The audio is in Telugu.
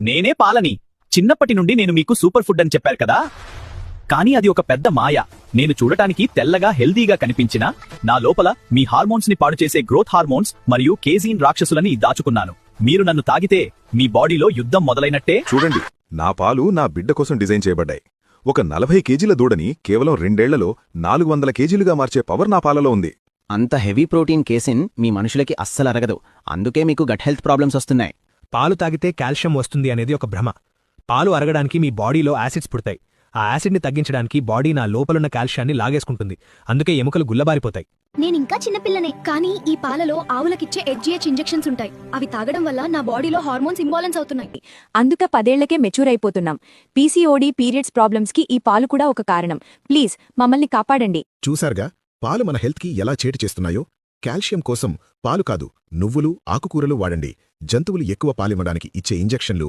నేనే పాలని. చిన్నప్పటి నుండి నేను మీకు సూపర్ ఫుడ్ అని చెప్పారు కదా, కానీ అది ఒక పెద్ద మాయ. నేను చూడటానికి తెల్లగా హెల్దీగా కనిపించినా నా లోపల మీ హార్మోన్స్ ని పాడు చేసే గ్రోత్ హార్మోన్స్ మరియు కేజీన్ రాక్షసులని దాచుకున్నాను. మీరు నన్ను తాగితే మీ బాడీలో యుద్ధం మొదలైనట్టే. చూడండి, నా పాలు నా బిడ్డ కోసం డిజైన్ చేయబడ్డాయి. ఒక 40 కేజీల దూడని కేవలం 2 ఏళ్లలో 400 కేజీలుగా మార్చే పవర్ నా పాలలో ఉంది. అంత హెవీ ప్రోటీన్ కేసిన్ మీ మనుషులకి అస్సలు అరగదు. అందుకే మీకు గట్ హెల్త్ ప్రాబ్లమ్స్ వస్తున్నాయి. పాలు తాగితే కాల్షియం వస్తుంది అనేది ఒక భ్రమ. పాలు అరగడానికి మీ బాడీలో యాసిడ్స్ పుడతాయి. ఆ యాసిడ్ని తగ్గించడానికి బాడీ నా లోపలున్న కాల్షియాన్ని లాగేసుకుంటుంది. అందుకే ఎముకలు గుల్లబారిపోతాయి. నేనింకా చిన్నపిల్లనే, కానీ ఈ పాలలో ఆవులకిచ్చే HGH ఇంజెక్షన్స్ ఉంటాయి. అవి తాగడం వల్ల నా బాడీలో హార్మోన్స్ ఇంబాలెన్స్ అవుతున్నాయి. అందుకే 10 ఏళ్లకే మెచ్యూర్ అయిపోతున్నాం. PCOD పీరియడ్స్ ప్రాబ్లమ్స్ కి ఈ పాలు కూడా ఒక కారణం. ప్లీజ్ మమ్మల్ని కాపాడండి. చూశారుగా, పాలు మన హెల్త్కి ఎలా చేటు చేస్తున్నాయో. కాల్షియం కోసం పాలు కాదు, నువ్వులు, ఆకుకూరలు వాడండి. జంతువులు ఎక్కువ పాలివ్వడానికి ఇచ్చే ఇంజెక్షన్లు